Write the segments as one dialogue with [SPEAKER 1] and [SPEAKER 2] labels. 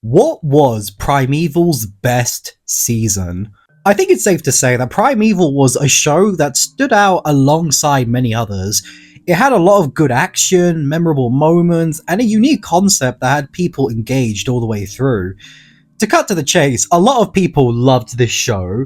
[SPEAKER 1] What was Primeval's best season? I think it's safe to say that Primeval was a show that stood out alongside many others. It had a lot of good action, memorable moments, and a unique concept that had people engaged all the way through. To cut to the chase, a lot of people loved this show.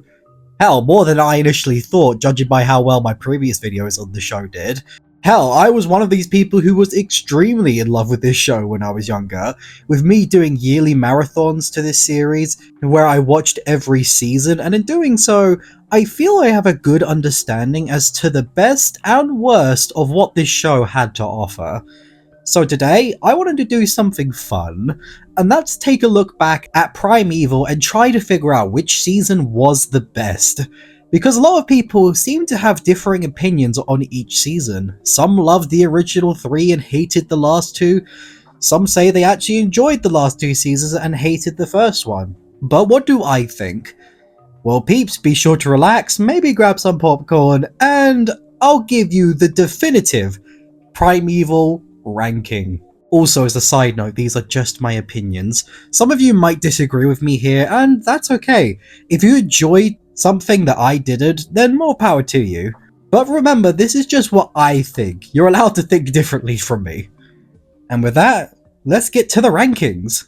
[SPEAKER 1] Hell, more than I initially thought, judging by how well my previous videos on the show did. Hell, I was one of these people who was extremely in love with this show when I was younger, with me doing yearly marathons to this series, where I watched every season, and in doing so, I feel I have a good understanding as to the best and worst of what this show had to offer. So today, I wanted to do something fun, and that's take a look back at Primeval and try to figure out which season was the best. Because a lot of people seem to have differing opinions on each season. Some loved the original 3 and hated the last 2. Some say they actually enjoyed the last 2 seasons and hated the first one. But what do I think? Well, peeps, be sure to relax, maybe grab some popcorn, and I'll give you the definitive Primeval ranking. Also, as a side note, these are just my opinions. Some of you might disagree with me here, and that's okay. If you enjoyed something that I didn't, then more power to you. But remember, this is just what I think. You're allowed to think differently from me. And with that, let's get to the rankings.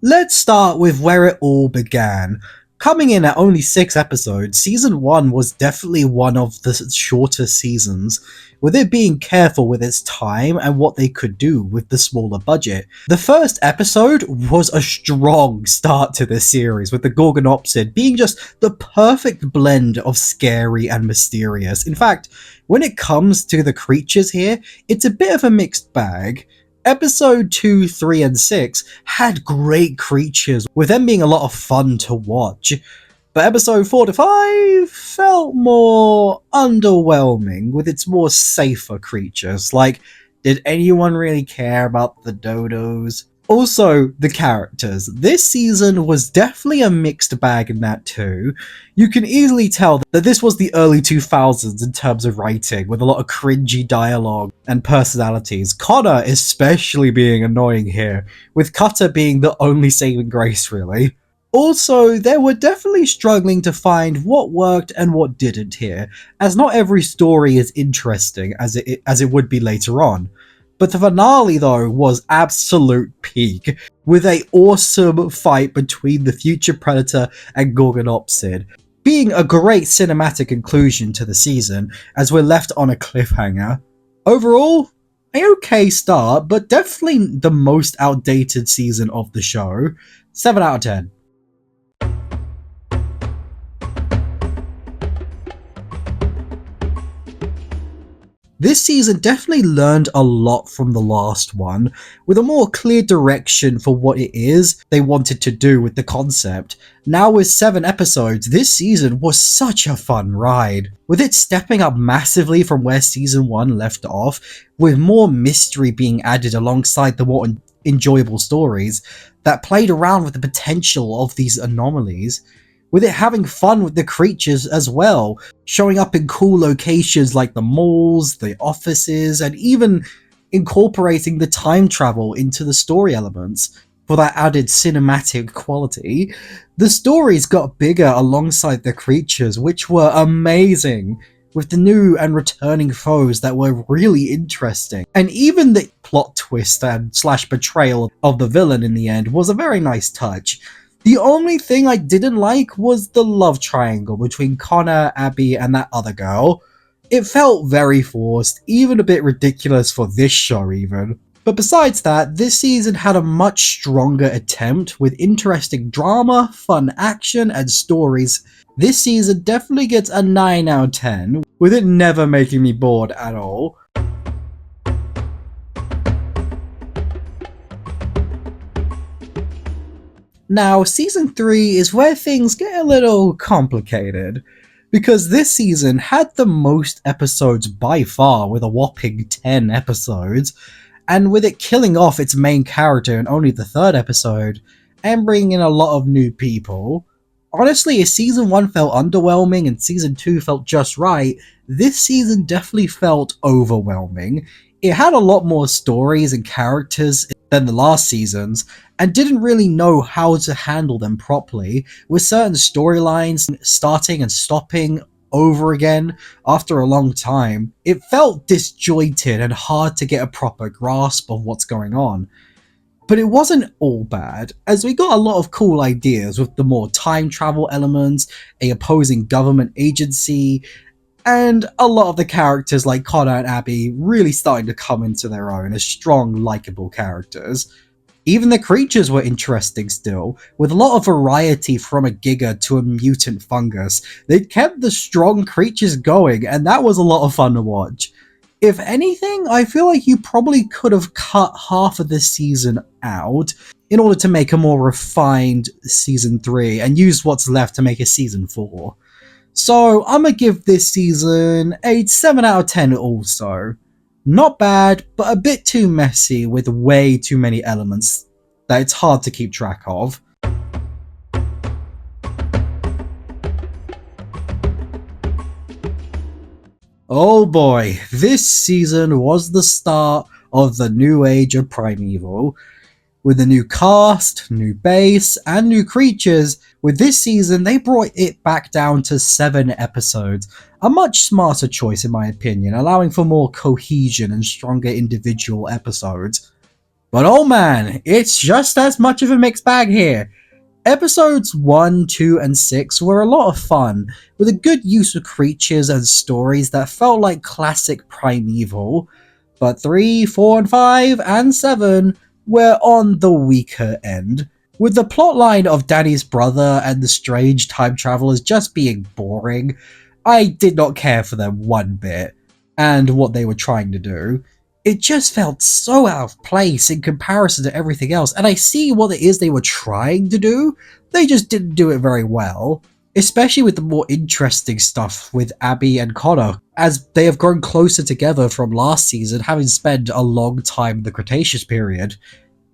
[SPEAKER 1] Let's start with where it all began. Coming in at only 6 episodes, Season 1 was definitely one of the shorter seasons, with it being careful with its time and what they could do with the smaller budget. The first episode was a strong start to the series, with the Gorgonopsid being just the perfect blend of scary and mysterious. In fact, when it comes to the creatures here, it's a bit of a mixed bag. Episode 2, 3, and 6 had great creatures, with them being a lot of fun to watch. But episode 4 to 5 felt more underwhelming, with its more safer creatures. Like, did anyone really care about the dodos? Also, the characters. This season was definitely a mixed bag in that too. You can easily tell that this was the early 2000s in terms of writing, with a lot of cringy dialogue and personalities. Connor especially being annoying here, with Cutter being the only saving grace really. Also, they were definitely struggling to find what worked and what didn't here, as not every story is interesting as it would be later on. But the finale, though, was absolute peak, with a awesome fight between the future Predator and Gorgonopsid, being a great cinematic conclusion to the season, as we're left on a cliffhanger. Overall, an okay start, but definitely the most outdated season of the show. 7 out of 10. This season definitely learned a lot from the last one, with a more clear direction for what it is they wanted to do with the concept. Now with 7 episodes, this season was such a fun ride, with it stepping up massively from where season 1 left off, with more mystery being added alongside the more enjoyable stories that played around with the potential of these anomalies. With it having fun with the creatures as well, showing up in cool locations like the malls, the offices, and even incorporating the time travel into the story elements for that added cinematic quality. The stories got bigger alongside the creatures, which were amazing, with the new and returning foes that were really interesting. And even the plot twist and / betrayal of the villain in the end was a very nice touch. The only thing I didn't like was the love triangle between Connor, Abby, and that other girl. It felt very forced, even a bit ridiculous for this show even. But besides that, this season had a much stronger attempt with interesting drama, fun action, and stories. This season definitely gets a 9 out of 10, with it never making me bored at all. Now, Season 3 is where things get a little complicated, because this season had the most episodes by far, with a whopping 10 episodes, and with it killing off its main character in only the 3rd episode, and bringing in a lot of new people. Honestly, if season 1 felt underwhelming and season 2 felt just right, this season definitely felt overwhelming. It had a lot more stories and characters than the last seasons, and didn't really know how to handle them properly, with certain storylines starting and stopping over again after a long time. It felt disjointed and hard to get a proper grasp of what's going on. But it wasn't all bad, as we got a lot of cool ideas with the more time travel elements, a opposing government agency, and a lot of the characters like Connor and Abby really starting to come into their own as strong, likable characters. Even the creatures were interesting still, with a lot of variety from a giga to a mutant fungus. They kept the strong creatures going, and that was a lot of fun to watch. If anything, I feel like you probably could have cut half of this season out in order to make a more refined season 3 and use what's left to make a season 4. So I'm gonna give this season a 7 out of 10 also. Not bad, but a bit too messy with way too many elements that it's hard to keep track of. Oh boy, this season was the start of the new age of Primeval. With a new cast, new base, and new creatures, with this season they brought it back down to 7 episodes. A much smarter choice in my opinion, allowing for more cohesion and stronger individual episodes. But oh man, it's just as much of a mixed bag here. Episodes 1, 2, and 6 were a lot of fun, with a good use of creatures and stories that felt like classic Primeval, but 3, 4, and 5, and 7 were on the weaker end, with the plotline of Danny's brother and the strange time travelers just being boring. I did not care for them one bit, and what they were trying to do. It just felt so out of place in comparison to everything else, and I see what it is they were trying to do, they just didn't do it very well. Especially with the more interesting stuff with Abby and Connor, as they have grown closer together from last season, having spent a long time in the Cretaceous period.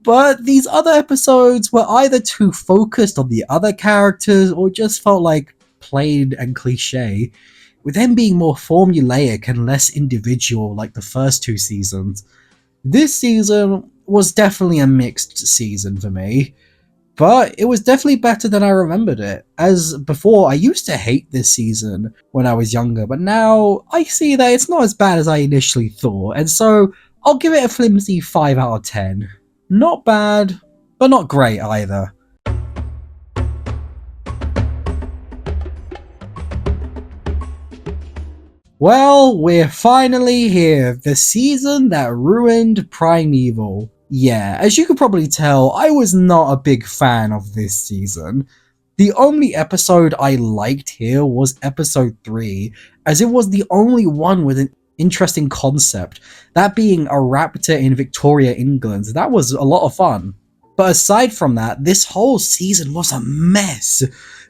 [SPEAKER 1] But these other episodes were either too focused on the other characters, or just felt like plain and cliche, with them being more formulaic and less individual like the first 2 seasons. This season was definitely a mixed season for me, but it was definitely better than I remembered it. As before, I used to hate this season when I was younger, but now I see that it's not as bad as I initially thought, and so I'll give it a flimsy 5 out of 10. Not bad, but not great either. Well, we're finally here, the season that ruined Primeval. Yeah, as you could probably tell, I was not a big fan of this season. The only episode I liked here was episode 3, as it was the only one with an interesting concept, that being a raptor in Victoria, England. That was a lot of fun. But aside from that, this whole season was a mess.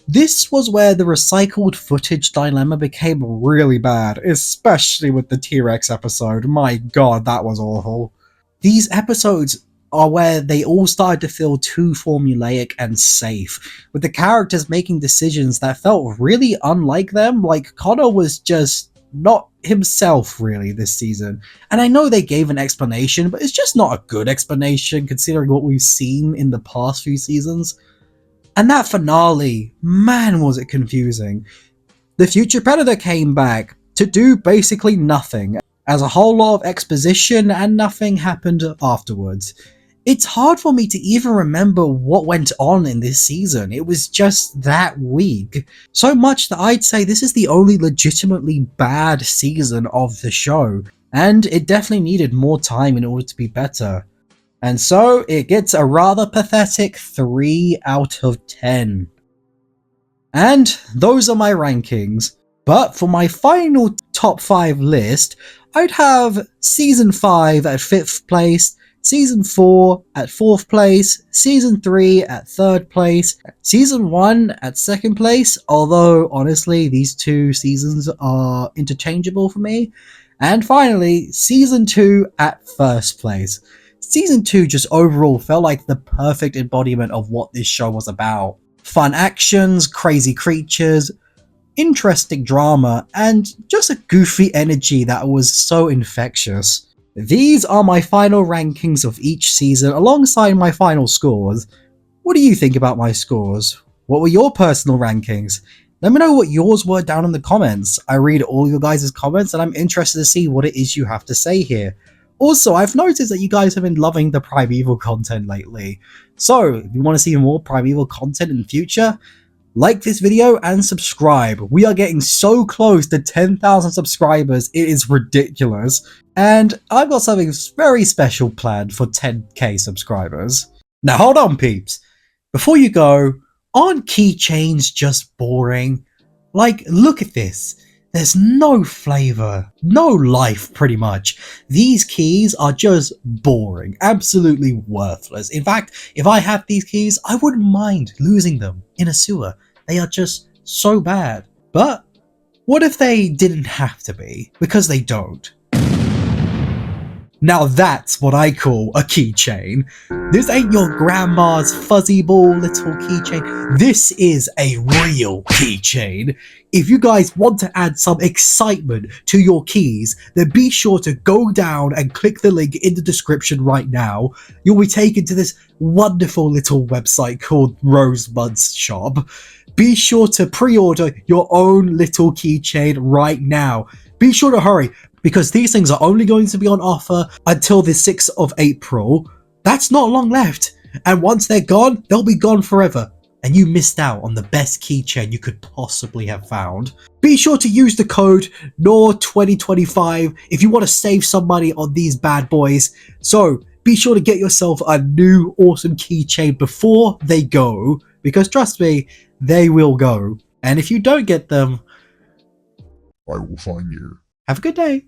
[SPEAKER 1] This was where the recycled footage dilemma became really bad, especially with the T-Rex episode. My god, that was awful. These episodes are where they all started to feel too formulaic and safe, with the characters making decisions that felt really unlike them, like Connor was just not himself really this season. And I know they gave an explanation, but it's just not a good explanation considering what we've seen in the past few seasons. And that finale, man was it confusing. The future Predator came back to do basically nothing, as a whole lot of exposition and nothing happened afterwards. It's hard for me to even remember what went on in this season, it was just that weak. So much that I'd say this is the only legitimately bad season of the show, and it definitely needed more time in order to be better. And so it gets a rather pathetic 3 out of 10. And those are my rankings. But for my final top 5 list, I'd have Season 5 at 5th place, Season 4 at 4th place, Season 3 at 3rd place, Season 1 at 2nd place, although honestly these 2 seasons are interchangeable for me, and finally Season 2 at 1st place. Season 2 just overall felt like the perfect embodiment of what this show was about. Fun actions, crazy creatures, interesting drama, and just a goofy energy that was so infectious. These are my final rankings of each season alongside my final scores. What do you think about my scores? What were your personal rankings? Let me know what yours were down in the comments. I read all your guys' comments and I'm interested to see what it is you have to say here. Also, I've noticed that you guys have been loving the Primeval content lately. So, if you want to see more Primeval content in the future, like this video and subscribe. We are getting so close to 10,000 subscribers, it is ridiculous. And I've got something very special planned for 10k subscribers. Now hold on peeps, before you go, aren't keychains just boring? Like, look at this. There's no flavor, no life pretty much. These keys are just boring, absolutely worthless. In fact, if I had these keys, I wouldn't mind losing them in a sewer. They are just so bad. But what if they didn't have to be? Because they don't. Now that's what I call a keychain. This ain't your grandma's fuzzy ball little keychain. This is a real keychain. If you guys want to add some excitement to your keys, then be sure to go down and click the link in the description right now. You'll be taken to this wonderful little website called Rosebud's Shop. Be sure to pre-order your own little keychain right now. Be sure to hurry, because these things are only going to be on offer until the 6th of April. That's not long left. And once they're gone, they'll be gone forever. And you missed out on the best keychain you could possibly have found. Be sure to use the code NOR2025 if you want to save some money on these bad boys. So be sure to get yourself a new awesome keychain before they go, because trust me, they will go. And if you don't get them,
[SPEAKER 2] I will find you.
[SPEAKER 1] have a good day.